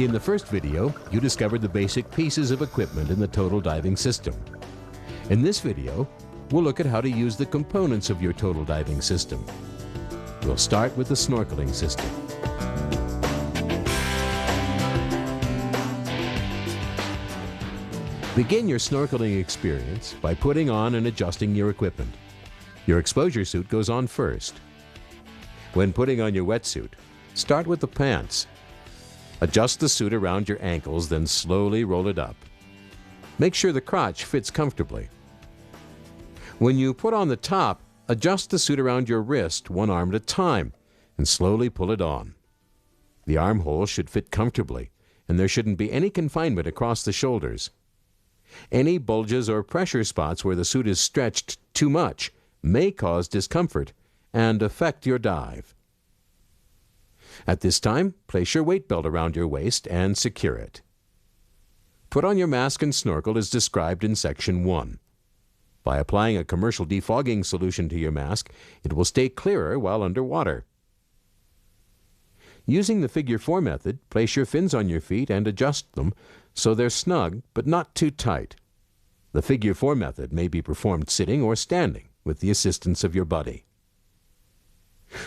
In the first video, you discovered the basic pieces of equipment in the total diving system. In this video, we'll look at how to use the components of your total diving system. We'll start with the snorkeling system. Begin your snorkeling experience by putting on and adjusting your equipment. Your exposure suit goes on first. When putting on your wetsuit, start with the pants. Adjust the suit around your ankles, then slowly roll it up. Make sure the crotch fits comfortably. When you put on the top, adjust the suit around your wrist one arm at a time and slowly pull it on. The armhole should fit comfortably, and there shouldn't be any confinement across the shoulders. Any bulges or pressure spots where the suit is stretched too much may cause discomfort and affect your dive. At this time, place your weight belt around your waist and secure it. Put on your mask and snorkel as described in Section 1. By applying a commercial defogging solution to your mask, it will stay clearer while underwater. Using the Figure 4 method, place your fins on your feet and adjust them so they're snug but not too tight. The Figure 4 method may be performed sitting or standing with the assistance of your buddy.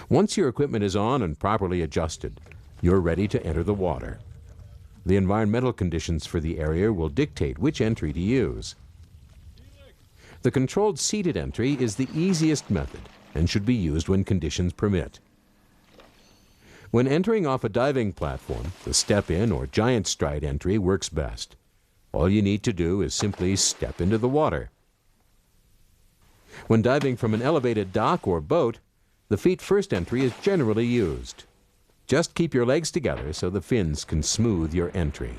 Once your equipment is on and properly adjusted, you're ready to enter the water. The environmental conditions for the area will dictate which entry to use. The controlled seated entry is the easiest method and should be used when conditions permit. When entering off a diving platform, the step-in or giant stride entry works best. All you need to do is simply step into the water. When diving from an elevated dock or boat, the feet first entry is generally used. Just keep your legs together so the fins can smooth your entry.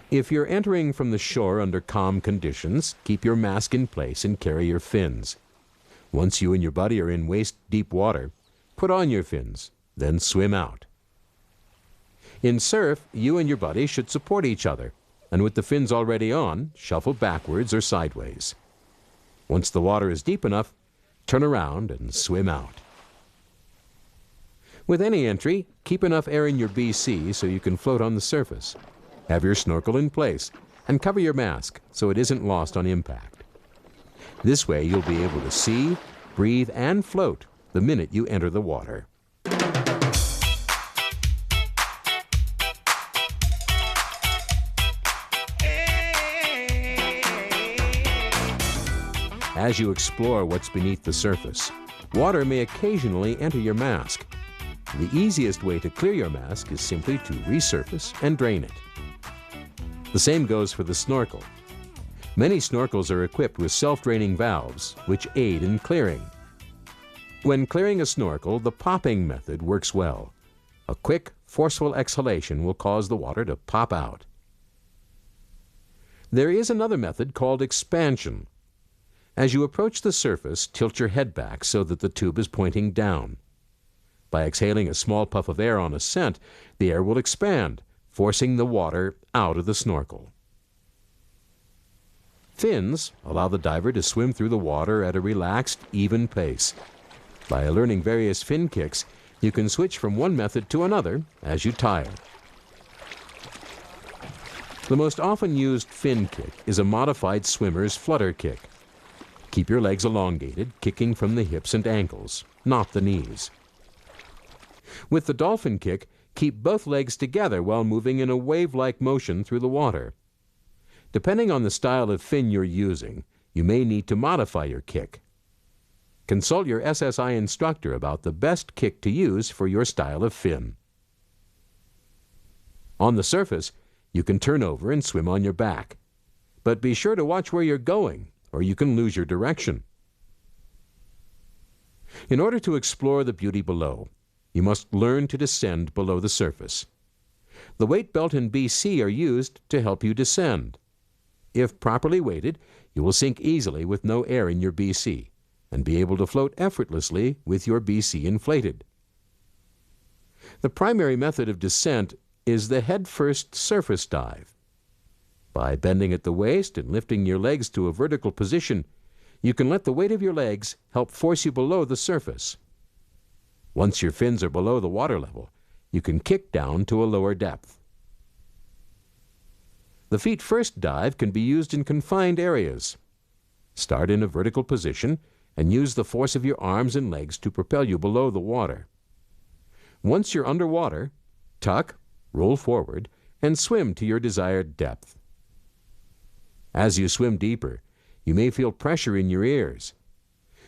If you're entering from the shore under calm conditions, keep your mask in place and carry your fins. Once you and your buddy are in waist-deep water, put on your fins, then swim out. In surf, you and your buddy should support each other, and with the fins already on, shuffle backwards or sideways. Once the water is deep enough, turn around and swim out. With any entry, keep enough air in your BC so you can float on the surface. Have your snorkel in place and cover your mask so it isn't lost on impact. This way you'll be able to see, breathe, and float the minute you enter the water. As you explore what's beneath the surface, water may occasionally enter your mask. The easiest way to clear your mask is simply to resurface and drain it. The same goes for the snorkel. Many snorkels are equipped with self-draining valves, which aid in clearing. When clearing a snorkel, the popping method works well. A quick, forceful exhalation will cause the water to pop out. There is another method called expansion. As you approach the surface, tilt your head back so that the tube is pointing down. By exhaling a small puff of air on ascent, the air will expand, forcing the water out of the snorkel. Fins allow the diver to swim through the water at a relaxed, even pace. By learning various fin kicks, you can switch from one method to another as you tire. The most often used fin kick is a modified swimmer's flutter kick. Keep your legs elongated, kicking from the hips and ankles, not the knees. With the dolphin kick, keep both legs together while moving in a wave-like motion through the water. Depending on the style of fin you're using, you may need to modify your kick. Consult your SSI instructor about the best kick to use for your style of fin. On the surface, you can turn over and swim on your back. But be sure to watch where you're going, or you can lose your direction. In order to explore the beauty below, you must learn to descend below the surface. The weight belt and BC are used to help you descend. If properly weighted, you will sink easily with no air in your BC and be able to float effortlessly with your BC inflated. The primary method of descent is the head-first surface dive. By bending at the waist and lifting your legs to a vertical position, you can let the weight of your legs help force you below the surface. Once your fins are below the water level, you can kick down to a lower depth. The feet first dive can be used in confined areas. Start in a vertical position and use the force of your arms and legs to propel you below the water. Once you're underwater, tuck, roll forward, and swim to your desired depth. As you swim deeper, you may feel pressure in your ears.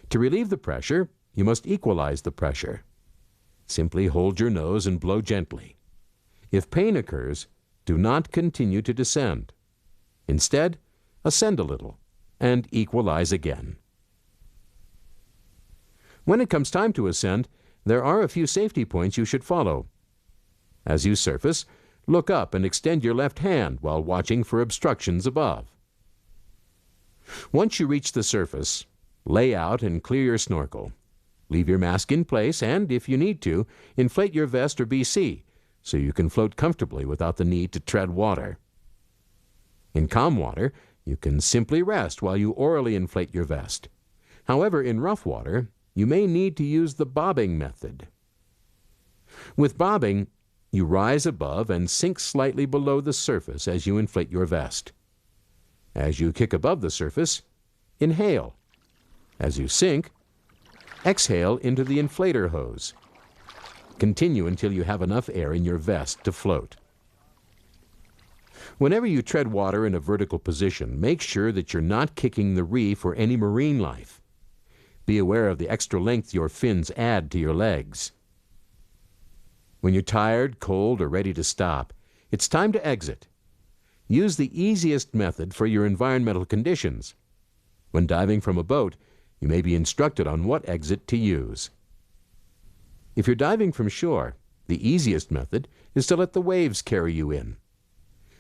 To relieve the pressure, you must equalize the pressure. Simply hold your nose and blow gently. If pain occurs, do not continue to descend. Instead, ascend a little and equalize again. When it comes time to ascend, there are a few safety points you should follow. As you surface, look up and extend your left hand while watching for obstructions above. Once you reach the surface, lay out and clear your snorkel. Leave your mask in place and, if you need to, inflate your vest or BC so you can float comfortably without the need to tread water. In calm water, you can simply rest while you orally inflate your vest. However, in rough water, you may need to use the bobbing method. With bobbing, you rise above and sink slightly below the surface as you inflate your vest. As you kick above the surface, inhale. As you sink, exhale into the inflator hose. Continue until you have enough air in your vest to float. Whenever you tread water in a vertical position, make sure that you're not kicking the reef or any marine life. Be aware of the extra length your fins add to your legs. When you're tired, cold, or ready to stop, it's time to exit. Use the easiest method for your environmental conditions. When diving from a boat, you may be instructed on what exit to use. If you're diving from shore, the easiest method is to let the waves carry you in.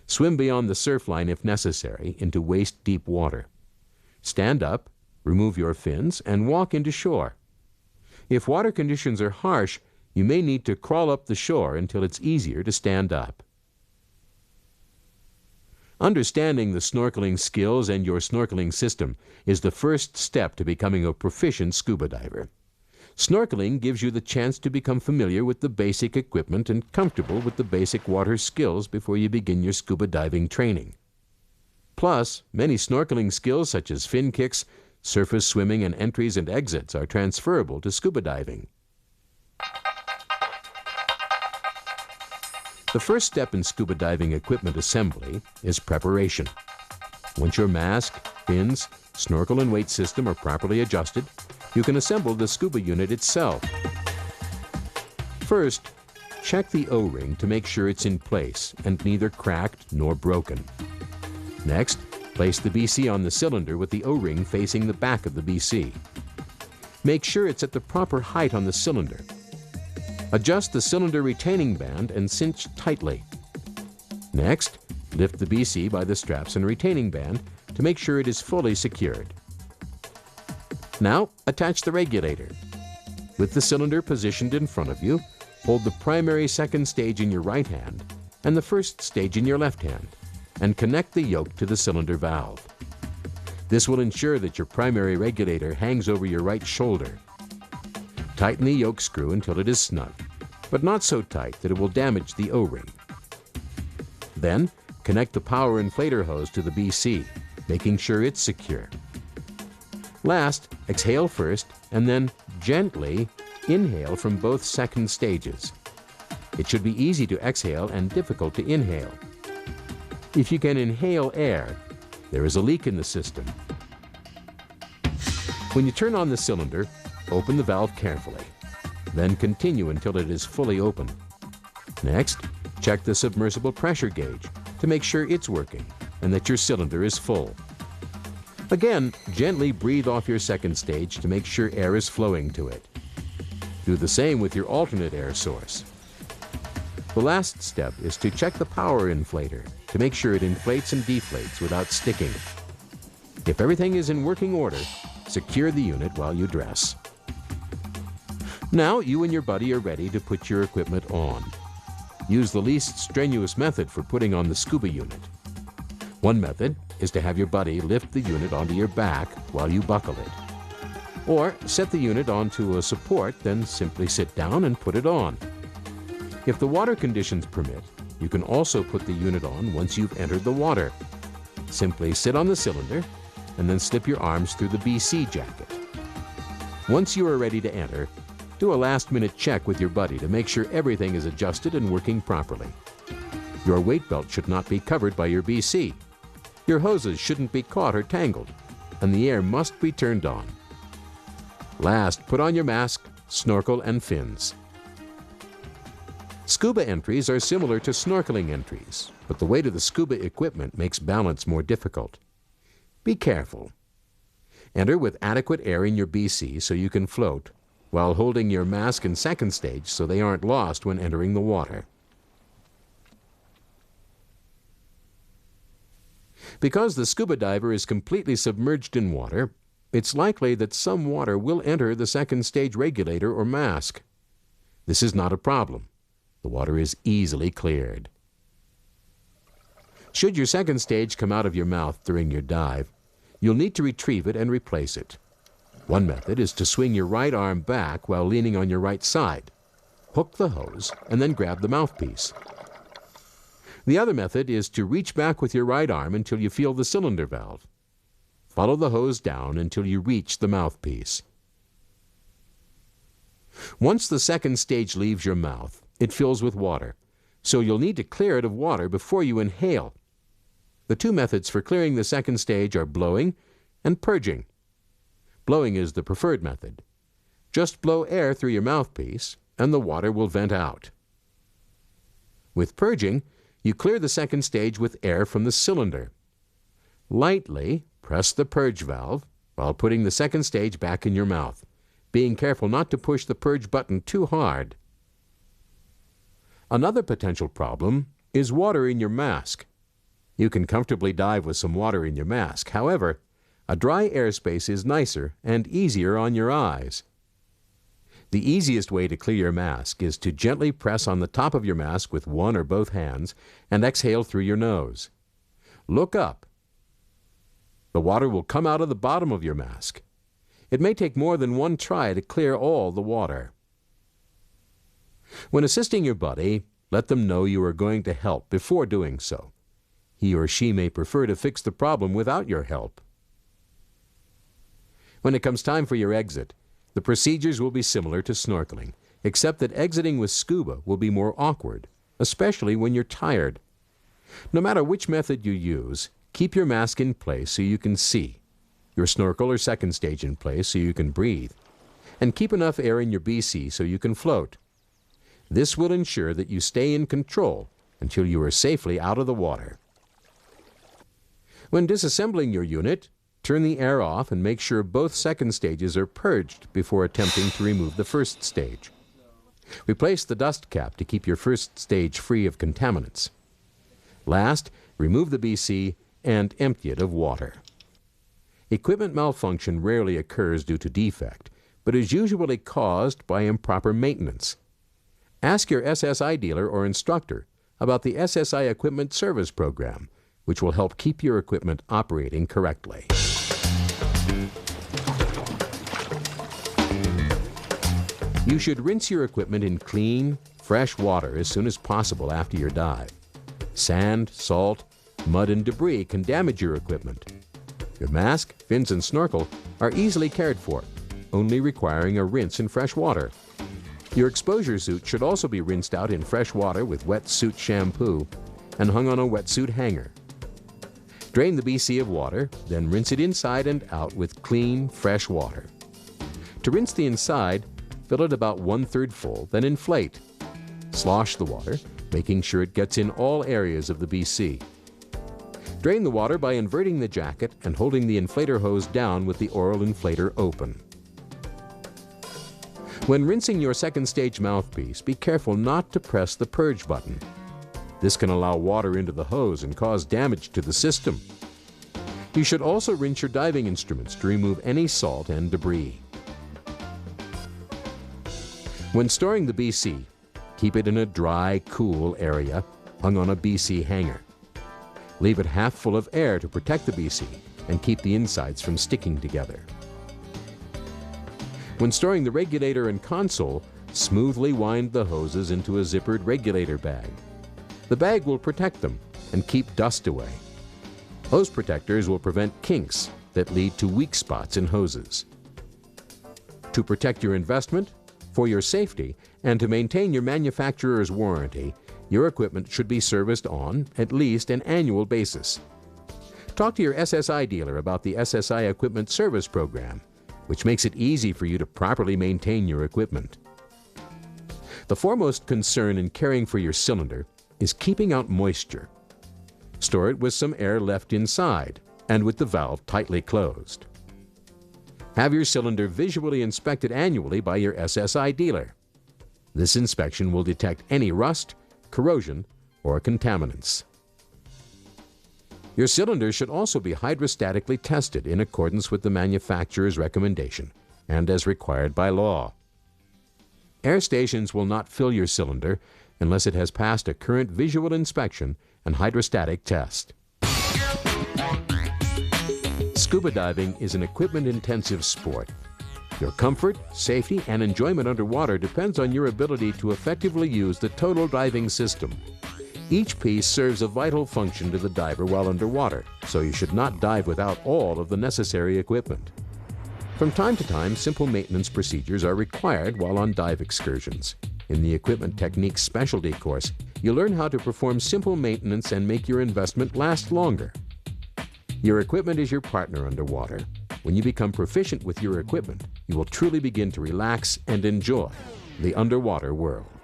Swim beyond the surf line if necessary into waist-deep water. Stand up, remove your fins, and walk into shore. If water conditions are harsh, you may need to crawl up the shore until it's easier to stand up. Understanding the snorkeling skills and your snorkeling system is the first step to becoming a proficient scuba diver. Snorkeling gives you the chance to become familiar with the basic equipment and comfortable with the basic water skills before you begin your scuba diving training. Plus, many snorkeling skills such as fin kicks, surface swimming, and entries and exits are transferable to scuba diving. The first step in scuba diving equipment assembly is preparation. Once your mask, fins, snorkel and weight system are properly adjusted, you can assemble the scuba unit itself. First, check the O-ring to make sure it's in place and neither cracked nor broken. Next, place the BC on the cylinder with the O-ring facing the back of the BC. Make sure it's at the proper height on the cylinder. Adjust the cylinder retaining band and cinch tightly. Next, lift the BC by the straps and retaining band to make sure it is fully secured. Now, attach the regulator. With the cylinder positioned in front of you, hold the primary second stage in your right hand and the first stage in your left hand, and connect the yoke to the cylinder valve. This will ensure that your primary regulator hangs over your right shoulder. Tighten the yoke screw until it is snug, but not so tight that it will damage the O-ring. Then, connect the power inflator hose to the BC, making sure it's secure. Last, exhale first and then gently inhale from both second stages. It should be easy to exhale and difficult to inhale. If you can inhale air, there is a leak in the system. When you turn on the cylinder, open the valve carefully. Then continue until it is fully open. Next, check the submersible pressure gauge to make sure it's working and that your cylinder is full. Again, gently breathe off your second stage to make sure air is flowing to it. Do the same with your alternate air source. The last step is to check the power inflator to make sure it inflates and deflates without sticking. If everything is in working order, secure the unit while you dress. Now you and your buddy are ready to put your equipment on. Use the least strenuous method for putting on the scuba unit. One method is to have your buddy lift the unit onto your back while you buckle it. Or set the unit onto a support, then simply sit down and put it on. If the water conditions permit, you can also put the unit on once you've entered the water. Simply sit on the cylinder and then slip your arms through the BC jacket. Once you are ready to enter, do a last-minute check with your buddy to make sure everything is adjusted and working properly. Your weight belt should not be covered by your BC. Your hoses shouldn't be caught or tangled, and the air must be turned on. Last, put on your mask, snorkel, and fins. Scuba entries are similar to snorkeling entries, but the weight of the scuba equipment makes balance more difficult. Be careful. Enter with adequate air in your BC so you can float, while holding your mask and second stage so they aren't lost when entering the water. Because the scuba diver is completely submerged in water, it's likely that some water will enter the second stage regulator or mask. This is not a problem. The water is easily cleared. Should your second stage come out of your mouth during your dive, you'll need to retrieve it and replace it. One method is to swing your right arm back while leaning on your right side. Hook the hose and then grab the mouthpiece. The other method is to reach back with your right arm until you feel the cylinder valve. Follow the hose down until you reach the mouthpiece. Once the second stage leaves your mouth, it fills with water, so you'll need to clear it of water before you inhale. The two methods for clearing the second stage are blowing and purging. Blowing is the preferred method. Just blow air through your mouthpiece, and the water will vent out. With purging, you clear the second stage with air from the cylinder. Lightly press the purge valve while putting the second stage back in your mouth, being careful not to push the purge button too hard. Another potential problem is water in your mask. You can comfortably dive with some water in your mask. However, a dry airspace is nicer and easier on your eyes. The easiest way to clear your mask is to gently press on the top of your mask with one or both hands and exhale through your nose. Look up. The water will come out of the bottom of your mask. It may take more than one try to clear all the water. When assisting your buddy, let them know you are going to help before doing so. He or she may prefer to fix the problem without your help. When it comes time for your exit, the procedures will be similar to snorkeling, except that exiting with scuba will be more awkward, especially when you're tired. No matter which method you use, keep your mask in place so you can see, your snorkel or second stage in place so you can breathe, and keep enough air in your BC so you can float. This will ensure that you stay in control until you are safely out of the water. When disassembling your unit, turn the air off and make sure both second stages are purged before attempting to remove the first stage. Replace the dust cap to keep your first stage free of contaminants. Last, remove the BC and empty it of water. Equipment malfunction rarely occurs due to defect, but is usually caused by improper maintenance. Ask your SSI dealer or instructor about the SSI Equipment Service Program, which will help keep your equipment operating correctly. You should rinse your equipment in clean, fresh water as soon as possible after your dive. Sand, salt, mud, and debris can damage your equipment. Your mask, fins, and snorkel are easily cared for, only requiring a rinse in fresh water. Your exposure suit should also be rinsed out in fresh water with wet suit shampoo and hung on a wetsuit hanger. Drain the BC of water, then rinse it inside and out with clean, fresh water. To rinse the inside, fill it about 1/3 full, then inflate. Slosh the water, making sure it gets in all areas of the BC. Drain the water by inverting the jacket and holding the inflator hose down with the oral inflator open. When rinsing your second stage mouthpiece, be careful not to press the purge button. This can allow water into the hose and cause damage to the system. You should also rinse your diving instruments to remove any salt and debris. When storing the BC, keep it in a dry, cool area hung on a BC hanger. Leave it half full of air to protect the BC and keep the insides from sticking together. When storing the regulator and console, smoothly wind the hoses into a zippered regulator bag. The bag will protect them and keep dust away. Hose protectors will prevent kinks that lead to weak spots in hoses. To protect your investment, for your safety, and to maintain your manufacturer's warranty, your equipment should be serviced on at least an annual basis. Talk to your SSI dealer about the SSI Equipment Service Program, which makes it easy for you to properly maintain your equipment. The foremost concern in caring for your cylinder is keeping out moisture. Store it with some air left inside and with the valve tightly closed. Have your cylinder visually inspected annually by your SSI dealer. This inspection will detect any rust, corrosion, or contaminants. Your cylinder should also be hydrostatically tested in accordance with the manufacturer's recommendation and as required by law. Air stations will not fill your cylinder unless it has passed a current visual inspection and hydrostatic test. Scuba diving is an equipment-intensive sport. Your comfort, safety, and enjoyment underwater depends on your ability to effectively use the total diving system. Each piece serves a vital function to the diver while underwater, so you should not dive without all of the necessary equipment. From time to time, simple maintenance procedures are required while on dive excursions. In the Equipment Techniques Specialty course, you'll learn how to perform simple maintenance and make your investment last longer. Your equipment is your partner underwater. When you become proficient with your equipment, you will truly begin to relax and enjoy the underwater world.